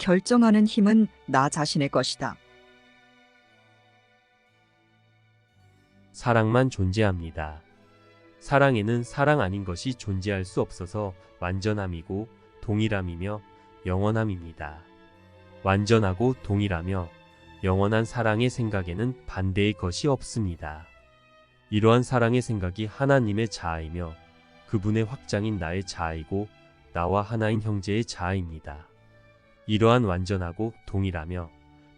결정하는 힘은 나 자신의 것이다. 사랑만 존재합니다. 사랑에는 사랑 아닌 것이 존재할 수 없어서 완전함이고 동일함이며 영원함입니다. 완전하고 동일하며 영원한 사랑의 생각에는 반대의 것이 없습니다. 이러한 사랑의 생각이 하나님의 자아이며 그분의 확장인 나의 자아이고 나와 하나인 형제의 자아입니다. 이러한 완전하고 동일하며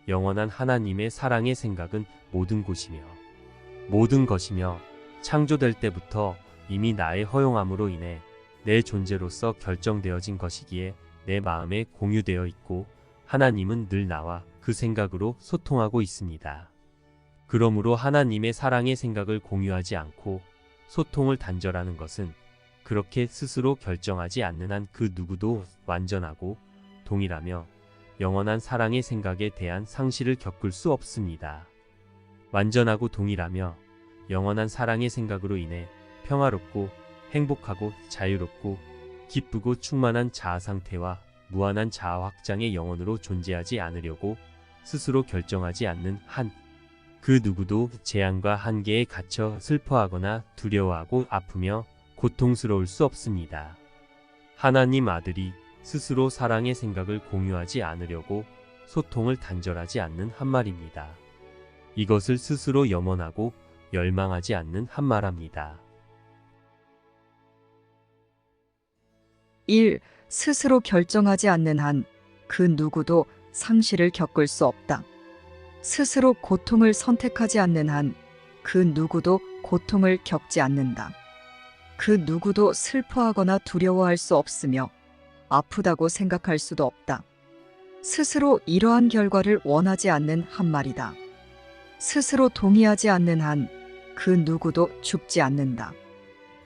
영원한 하나님의 사랑의 생각은 모든 곳이며 모든 것이며 창조될 때부터 이미 나의 허용함으로 인해 내 존재로서 결정되어진 것이기에 내 마음에 공유되어 있고 하나님은 늘 나와 그 생각으로 소통하고 있습니다. 그러므로 하나님의 사랑의 생각을 공유하지 않고 소통을 단절하는 것은 그렇게 스스로 결정하지 않는 한 그 누구도 완전하고 동일하며 영원한 사랑의 생각에 대한 상실을 겪을 수 없습니다. 완전하고 동일하며 영원한 사랑의 생각으로 인해 평화롭고 행복하고 자유롭고 기쁘고 충만한 자아 상태와 무한한 자아 확장의 영혼으로 존재하지 않으려고 스스로 결정하지 않는 한 그 누구도 재앙과 한계에 갇혀 슬퍼하거나 두려워하고 아프며 고통스러울 수 없습니다. 하나님 아들이 스스로 사랑의 생각을 공유하지 않으려고 소통을 단절하지 않는 한 말입니다. 이것을 스스로 염원하고 열망하지 않는 한 말합니다. 1. 스스로 결정하지 않는 한 그 누구도 상실을 겪을 수 없다. 스스로 고통을 선택하지 않는 한 그 누구도 고통을 겪지 않는다. 그 누구도 슬퍼하거나 두려워할 수 없으며 아프다고 생각할 수도 없다. 스스로 이러한 결과를 원하지 않는 한 말이다. 스스로 동의하지 않는 한 그 누구도 죽지 않는다.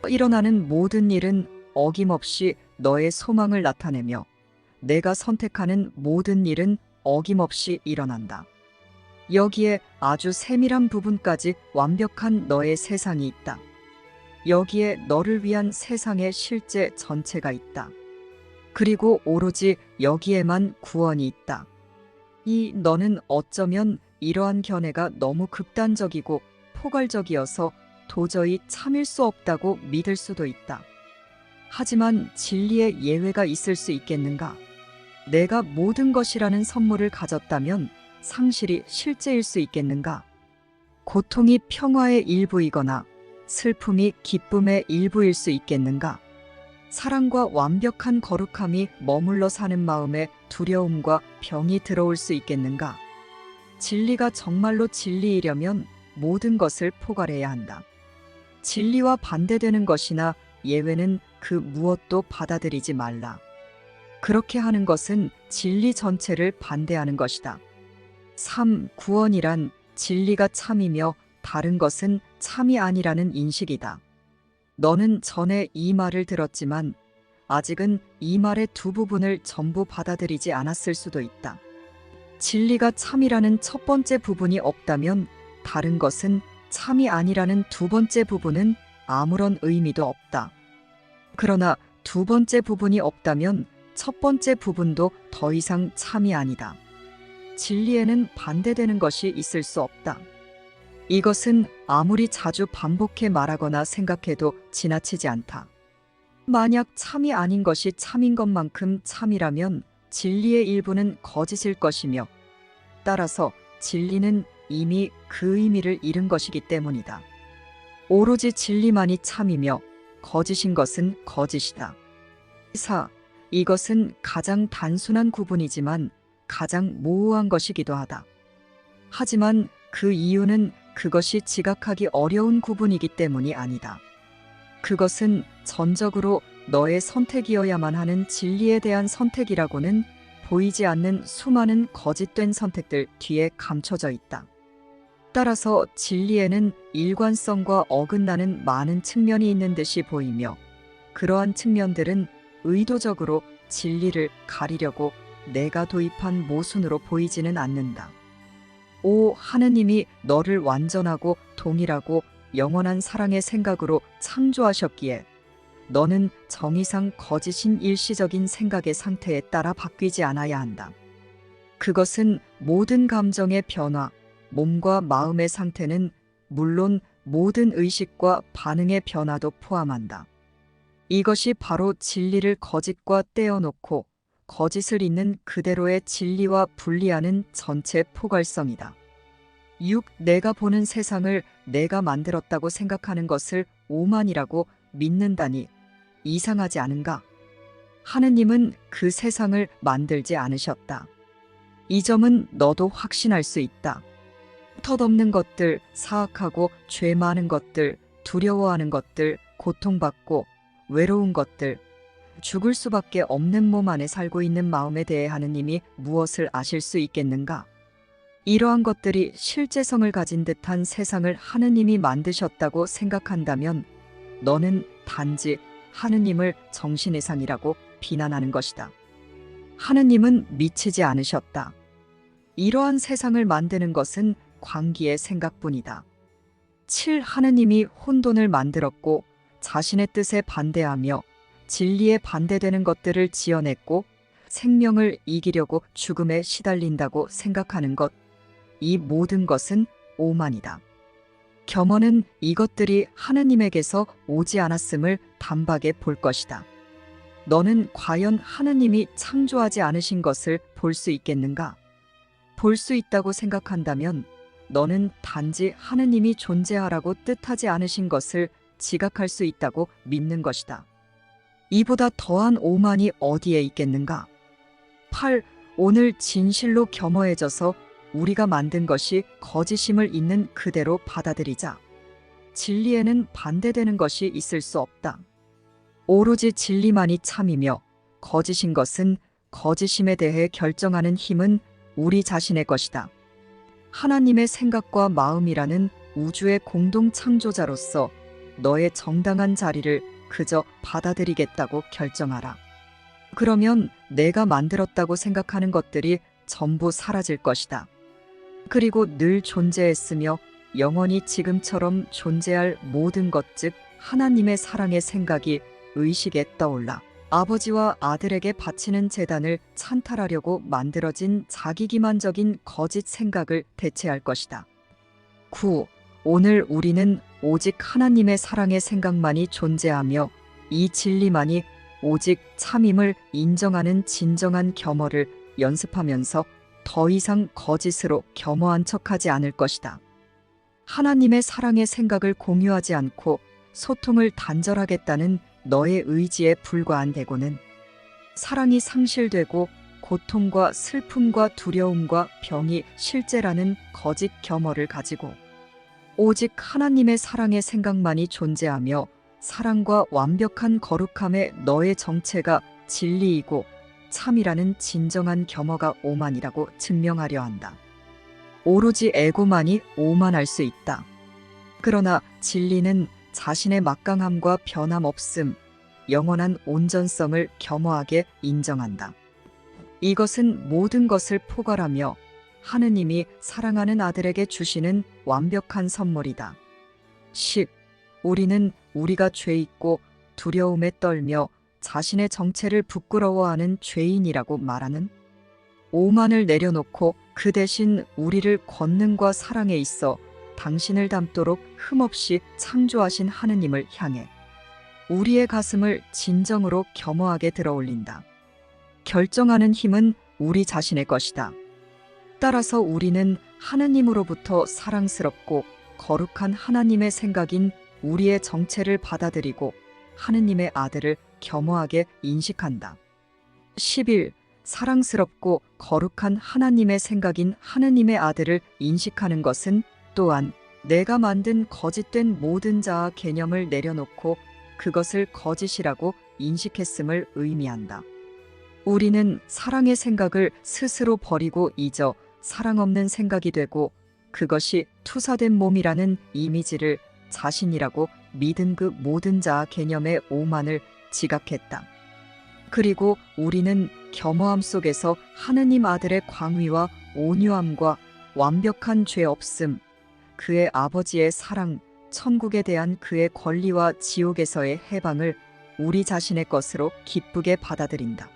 일어나는 모든 일은 어김없이 너의 소망을 나타내며 내가 선택하는 모든 일은 어김없이 일어난다. 여기에 아주 세밀한 부분까지 완벽한 너의 세상이 있다. 여기에 너를 위한 세상의 실제 전체가 있다. 그리고 오로지 여기에만 구원이 있다. 이 너는 어쩌면 이러한 견해가 너무 극단적이고 포괄적이어서 도저히 참을 수 없다고 믿을 수도 있다. 하지만 진리의 예외가 있을 수 있겠는가? 내가 모든 것이라는 선물을 가졌다면 상실이 실제일 수 있겠는가? 고통이 평화의 일부이거나 슬픔이 기쁨의 일부일 수 있겠는가? 사랑과 완벽한 거룩함이 머물러 사는 마음에 두려움과 병이 들어올 수 있겠는가? 진리가 정말로 진리이려면 모든 것을 포괄해야 한다. 진리와 반대되는 것이나 예외는 그 무엇도 받아들이지 말라. 그렇게 하는 것은 진리 전체를 반대하는 것이다. 3. 구원이란 진리가 참이며 다른 것은 참이 아니라는 인식이다. 너는 전에 이 말을 들었지만 아직은 이 말의 두 부분을 전부 받아들이지 않았을 수도 있다. 진리가 참이라는 첫 번째 부분이 없다면 다른 것은 참이 아니라는 두 번째 부분은 아무런 의미도 없다. 그러나 두 번째 부분이 없다면 첫 번째 부분도 더 이상 참이 아니다. 진리에는 반대되는 것이 있을 수 없다. 이것은 아무리 자주 반복해 말하거나 생각해도 지나치지 않다. 만약 참이 아닌 것이 참인 것만큼 참이라면 진리의 일부는 거짓일 것이며 따라서 진리는 이미 그 의미를 잃은 것이기 때문이다. 오로지 진리만이 참이며 거짓인 것은 거짓이다. 4. 이것은 가장 단순한 구분이지만 가장 모호한 것이기도 하다. 하지만 그 이유는 그것이 지각하기 어려운 구분이기 때문이 아니다. 그것은 전적으로 너의 선택이어야만 하는 진리에 대한 선택이라고는 보이지 않는 수많은 거짓된 선택들 뒤에 감춰져 있다. 따라서 진리에는 일관성과 어긋나는 많은 측면이 있는 듯이 보이며 그러한 측면들은 의도적으로 진리를 가리려고 내가 도입한 모순으로 보이지는 않는다. 5. 하느님이 너를 완전하고 동일하고 영원한 사랑의 생각으로 창조하셨기에 너는 정의상 거짓인 일시적인 생각의 상태에 따라 바뀌지 않아야 한다. 그것은 모든 감정의 변화, 몸과 마음의 상태는 물론 모든 의식과 반응의 변화도 포함한다. 이것이 바로 진리를 거짓과 떼어놓고 거짓을 있는 그대로의 진리와 분리하는 전체 포괄성이다. 6. 내가 보는 세상을 내가 만들었다고 생각하는 것을 오만이라고 믿는다니 이상하지 않은가? 하느님은 그 세상을 만들지 않으셨다. 이 점은 너도 확신할 수 있다. 터없는 것들, 사악하고 죄 많은 것들, 두려워하는 것들, 고통받고 외로운 것들, 죽을 수밖에 없는 몸 안에 살고 있는 마음에 대해 하느님이 무엇을 아실 수 있겠는가? 이러한 것들이 실제성을 가진 듯한 세상을 하느님이 만드셨다고 생각한다면 너는 단지 하느님을 정신이상이라고 비난하는 것이다. 하느님은 미치지 않으셨다. 이러한 세상을 만드는 것은 광기의 생각뿐이다. 7. 하느님이 혼돈을 만들었고 자신의 뜻에 반대하며 진리에 반대되는 것들을 지어냈고 생명을 이기려고 죽음에 시달린다고 생각하는 것, 이 모든 것은 오만이다. 겸허는 이것들이 하느님에게서 오지 않았음을 단박에 볼 것이다. 너는 과연 하느님이 창조하지 않으신 것을 볼 수 있겠는가? 볼 수 있다고 생각한다면 너는 단지 하느님이 존재하라고 뜻하지 않으신 것을 지각할 수 있다고 믿는 것이다. 이보다 더한 오만이 어디에 있겠는가? 8. 오늘 진실로 겸허해져서 우리가 만든 것이 거짓임을 있는 그대로 받아들이자. 진리에는 반대되는 것이 있을 수 없다. 오로지 진리만이 참이며 거짓인 것은 거짓임에 대해 결정하는 힘은 우리 자신의 것이다. 하나님의 생각과 마음이라는 우주의 공동 창조자로서 너의 정당한 자리를 그저 받아들이겠다고 결정하라. 그러면 내가 만들었다고 생각하는 것들이 전부 사라질 것이다. 그리고 늘 존재했으며 영원히 지금처럼 존재할 모든 것, 즉 하나님의 사랑의 생각이 의식에 떠올라 아버지와 아들에게 바치는 제단을 찬탈하려고 만들어진 자기기만적인 거짓 생각을 대체할 것이다. 9. 오늘 우리는 오직 하나님의 사랑의 생각만이 존재하며 이 진리만이 오직 참임을 인정하는 진정한 겸허를 연습하면서 더 이상 거짓으로 겸허한 척하지 않을 것이다. 하나님의 사랑의 생각을 공유하지 않고 소통을 단절하겠다는 너의 의지에 불과한 대고는 사랑이 상실되고 고통과 슬픔과 두려움과 병이 실제라는 거짓 겸허를 가지고 오직 하나님의 사랑의 생각만이 존재하며 사랑과 완벽한 거룩함의 너의 정체가 진리이고 참이라는 진정한 겸허가 오만이라고 증명하려 한다. 오로지 에고만이 오만할 수 있다. 그러나 진리는 자신의 막강함과 변함없음, 영원한 온전성을 겸허하게 인정한다. 이것은 모든 것을 포괄하며 하느님이 사랑하는 아들에게 주시는 완벽한 선물이다. 10. 우리는 우리가 죄 있고 두려움에 떨며 자신의 정체를 부끄러워하는 죄인이라고 말하는 오만을 내려놓고 그 대신 우리를 권능과 사랑에 있어 당신을 닮도록 흠없이 창조하신 하느님을 향해 우리의 가슴을 진정으로 겸허하게 들어올린다. 결정하는 힘은 우리 자신의 것이다. 따라서 우리는 하느님으로부터 사랑스럽고 거룩한 하나님의 생각인 우리의 정체를 받아들이고 하느님의 아들을 겸허하게 인식한다. 11. 사랑스럽고 거룩한 하나님의 생각인 하느님의 아들을 인식하는 것은 또한 내가 만든 거짓된 모든 자아 개념을 내려놓고 그것을 거짓이라고 인식했음을 의미한다. 우리는 사랑의 생각을 스스로 버리고 잊어 사랑 없는 생각이 되고 그것이 투사된 몸이라는 이미지를 자신이라고 믿은 그 모든 자아 개념의 오만을 지각했다. 그리고 우리는 겸허함 속에서 하느님 아들의 광위와 온유함과 완벽한 죄 없음, 그의 아버지의 사랑, 천국에 대한 그의 권리와 지옥에서의 해방을 우리 자신의 것으로 기쁘게 받아들인다.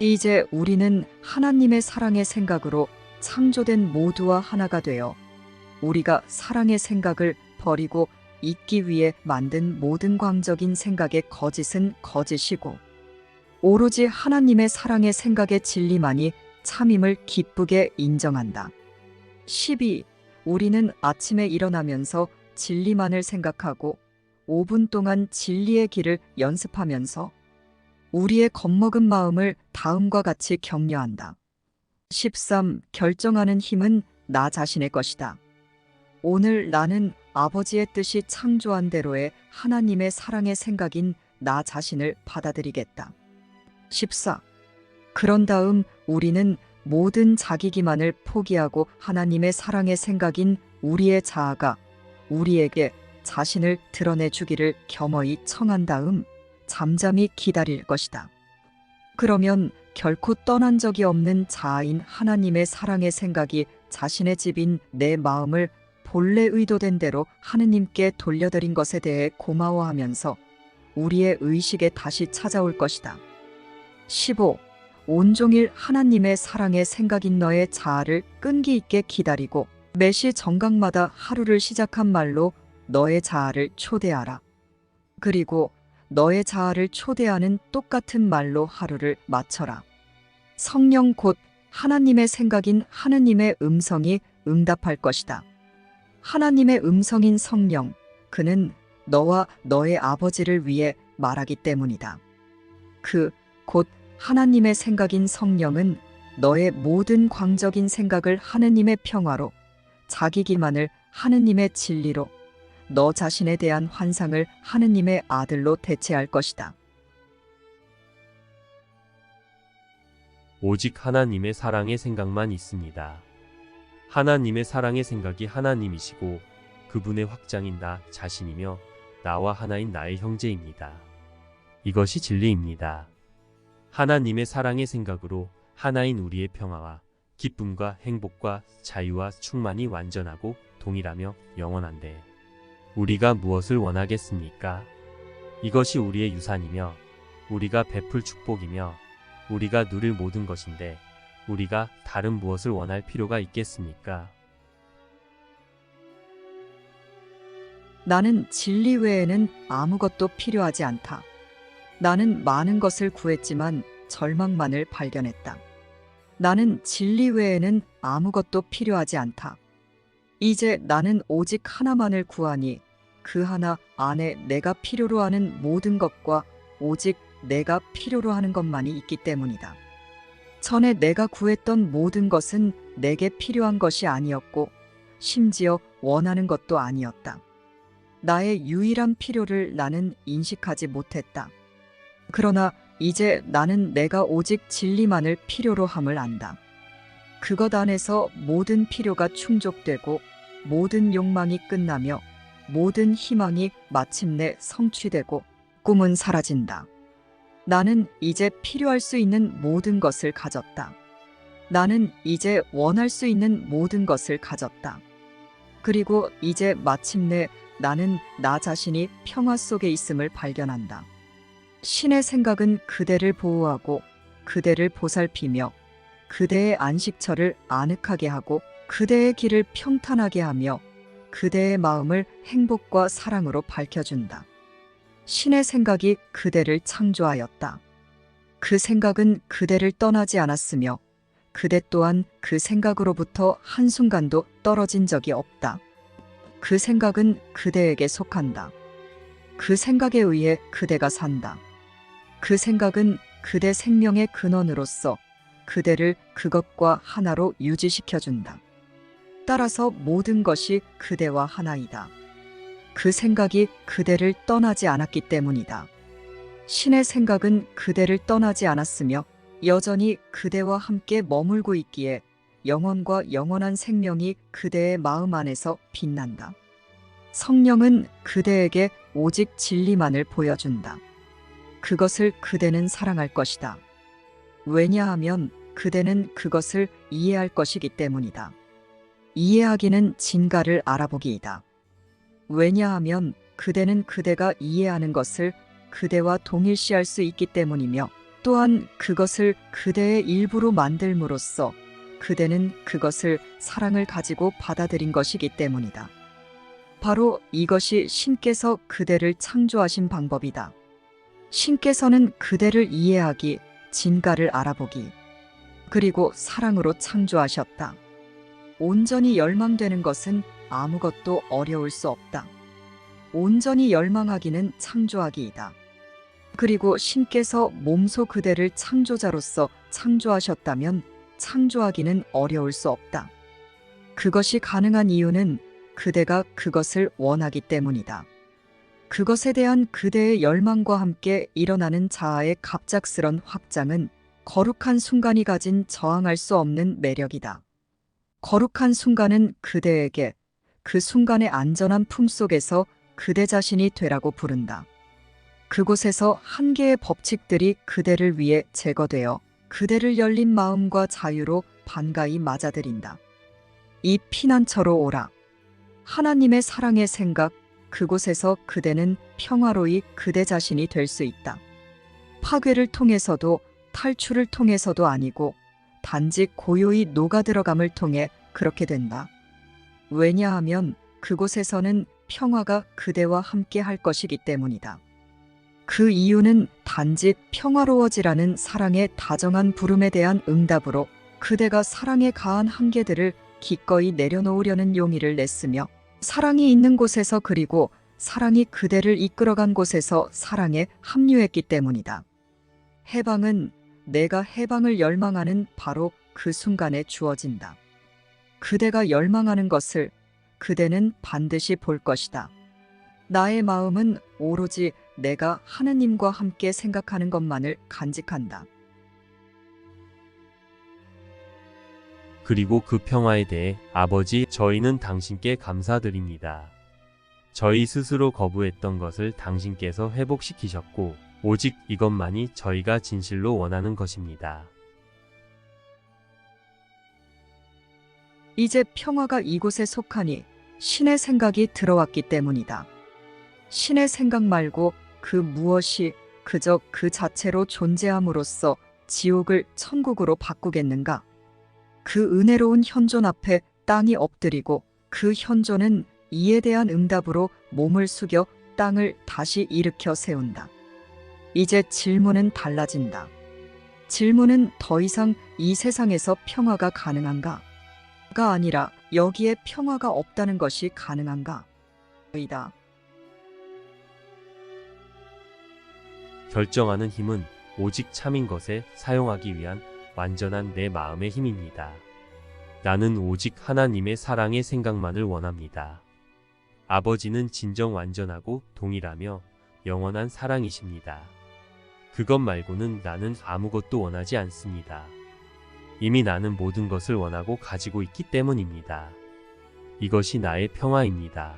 이제 우리는 하나님의 사랑의 생각으로 창조된 모두와 하나가 되어 우리가 사랑의 생각을 버리고 있기 위해 만든 모든 광적인 생각의 거짓은 거짓이고 오로지 하나님의 사랑의 생각의 진리만이 참임을 기쁘게 인정한다. 12. 우리는 아침에 일어나면서 진리만을 생각하고 5분 동안 진리의 길을 연습하면서 우리의 겁먹은 마음을 다음과 같이 격려한다. 13. 결정하는 힘은 나 자신의 것이다. 오늘 나는 아버지의 뜻이 창조한 대로의 하나님의 사랑의 생각인 나 자신을 받아들이겠다. 14. 그런 다음 우리는 모든 자기 기만을 포기하고 하나님의 사랑의 생각인 우리의 자아가 우리에게 자신을 드러내 주기를 겸허히 청한 다음 잠잠히 기다릴 것이다. 그러면 결코 떠난 적이 없는 자아인 하나님의 사랑의 생각이 자신의 집인 내 마음을 본래 의도된 대로 하느님께 돌려드린 것에 대해 고마워하면서 우리의 의식에 다시 찾아올 것이다. 15. 온종일 하나님의 사랑의 생각인 너의 자아를 끈기 있게 기다리고 매시 정각마다 하루를 시작한 말로 너의 자아를 초대하라. 그리고 너의 자아를 초대하는 똑같은 말로 하루를 마쳐라. 성령 곧 하나님의 생각인 하느님의 음성이 응답할 것이다. 하나님의 음성인 성령, 그는 너와 너의 아버지를 위해 말하기 때문이다. 곧 하나님의 생각인 성령은 너의 모든 광적인 생각을 하느님의 평화로, 자기 기만을 하느님의 진리로, 너 자신에 대한 환상을 하느님의 아들로 대체할 것이다. 오직 하나님의 사랑의 생각만 있습니다. 하나님의 사랑의 생각이 하나님이시고 그분의 확장인 나 자신이며 나와 하나인 나의 형제입니다. 이것이 진리입니다. 하나님의 사랑의 생각으로 하나인 우리의 평화와 기쁨과 행복과 자유와 충만이 완전하고 동일하며 영원한데 우리가 무엇을 원하겠습니까? 이것이 우리의 유산이며 우리가 베풀 축복이며 우리가 누릴 모든 것인데 우리가 다른 무엇을 원할 필요가 있겠습니까? 나는 진리 외에는 아무것도 필요하지 않다. 나는 많은 것을 구했지만 절망만을 발견했다. 나는 진리 외에는 아무것도 필요하지 않다. 이제 나는 오직 하나만을 구하니 그 하나 안에 내가 필요로 하는 모든 것과 오직 내가 필요로 하는 것만이 있기 때문이다. 전에 내가 구했던 모든 것은 내게 필요한 것이 아니었고 심지어 원하는 것도 아니었다. 나의 유일한 필요를 나는 인식하지 못했다. 그러나 이제 나는 내가 오직 진리만을 필요로 함을 안다. 그것 안에서 모든 필요가 충족되고 모든 욕망이 끝나며 모든 희망이 마침내 성취되고 꿈은 사라진다. 나는 이제 필요할 수 있는 모든 것을 가졌다. 나는 이제 원할 수 있는 모든 것을 가졌다. 그리고 이제 마침내 나는 나 자신이 평화 속에 있음을 발견한다. 신의 생각은 그대를 보호하고 그대를 보살피며 그대의 안식처를 아늑하게 하고 그대의 길을 평탄하게 하며 그대의 마음을 행복과 사랑으로 밝혀준다. 신의 생각이 그대를 창조하였다. 그 생각은 그대를 떠나지 않았으며 그대 또한 그 생각으로부터 한순간도 떨어진 적이 없다. 그 생각은 그대에게 속한다. 그 생각에 의해 그대가 산다. 그 생각은 그대 생명의 근원으로서 그대를 그것과 하나로 유지시켜준다. 따라서 모든 것이 그대와 하나이다. 그 생각이 그대를 떠나지 않았기 때문이다. 신의 생각은 그대를 떠나지 않았으며 여전히 그대와 함께 머물고 있기에 영원과 영원한 생명이 그대의 마음 안에서 빛난다. 성령은 그대에게 오직 진리만을 보여준다. 그것을 그대는 사랑할 것이다. 왜냐하면 그대는 그것을 이해할 것이기 때문이다. 이해하기는 진가를 알아보기이다. 왜냐하면 그대는 그대가 이해하는 것을 그대와 동일시할 수 있기 때문이며 또한 그것을 그대의 일부로 만들므로써 그대는 그것을 사랑을 가지고 받아들인 것이기 때문이다. 바로 이것이 신께서 그대를 창조하신 방법이다. 신께서는 그대를 이해하기, 진가를 알아보기, 그리고 사랑으로 창조하셨다. 온전히 열망되는 것은 아무것도 어려울 수 없다. 온전히 열망하기는 창조하기이다. 그리고 신께서 몸소 그대를 창조자로서 창조하셨다면 창조하기는 어려울 수 없다. 그것이 가능한 이유는 그대가 그것을 원하기 때문이다. 그것에 대한 그대의 열망과 함께 일어나는 자아의 갑작스런 확장은 거룩한 순간이 가진 저항할 수 없는 매력이다. 거룩한 순간은 그대에게 그 순간의 안전한 품속에서 그대 자신이 되라고 부른다. 그곳에서 한계의 법칙들이 그대를 위해 제거되어 그대를 열린 마음과 자유로 반가이 맞아들인다. 이 피난처로 오라. 하나님의 사랑의 생각, 그곳에서 그대는 평화로이 그대 자신이 될 수 있다. 파괴를 통해서도 탈출을 통해서도 아니고 단지 고요히 녹아들어감을 통해 그렇게 된다. 왜냐하면 그곳에서는 평화가 그대와 함께 할 것이기 때문이다. 그 이유는 단지 평화로워지라는 사랑의 다정한 부름에 대한 응답으로 그대가 사랑에 가한 한계들을 기꺼이 내려놓으려는 용의를 냈으며 사랑이 있는 곳에서 그리고 사랑이 그대를 이끌어간 곳에서 사랑에 합류했기 때문이다. 해방은 내가 해방을 열망하는 바로 그 순간에 주어진다. 그대가 열망하는 것을 그대는 반드시 볼 것이다. 나의 마음은 오로지 내가 하느님과 함께 생각하는 것만을 간직한다. 그리고 그 평화에 대해 아버지, 저희는 당신께 감사드립니다. 저희 스스로 거부했던 것을 당신께서 회복시키셨고 오직 이것만이 저희가 진실로 원하는 것입니다. 이제 평화가 이곳에 속하니 신의 생각이 들어왔기 때문이다. 신의 생각 말고 그 무엇이 그저 그 자체로 존재함으로써 지옥을 천국으로 바꾸겠는가? 그 은혜로운 현존 앞에 땅이 엎드리고 그 현존은 이에 대한 응답으로 몸을 숙여 땅을 다시 일으켜 세운다. 이제 질문은 달라진다. 질문은 더 이상 이 세상에서 평화가 가능한가? 가 아니라 여기에 평화가 없다는 것이 가능한가? 이다. 결정하는 힘은 오직 참인 것에 사용하기 위한 완전한 내 마음의 힘입니다. 나는 오직 하나님의 사랑의 생각만을 원합니다. 아버지는 진정 완전하고 동일하며 영원한 사랑이십니다. 그것 말고는 나는 아무것도 원하지 않습니다. 이미 나는 모든 것을 원하고 가지고 있기 때문입니다. 이것이 나의 평화입니다.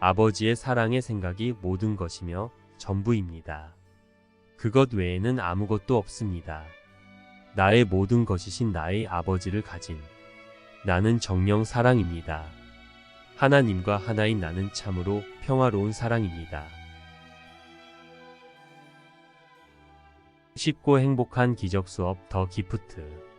아버지의 사랑의 생각이 모든 것이며 전부입니다. 그것 외에는 아무것도 없습니다. 나의 모든 것이신 나의 아버지를 가진 나는 정령 사랑입니다. 하나님과 하나인 나는 참으로 평화로운 사랑입니다. 쉽고 행복한 기적 수업 더 기프트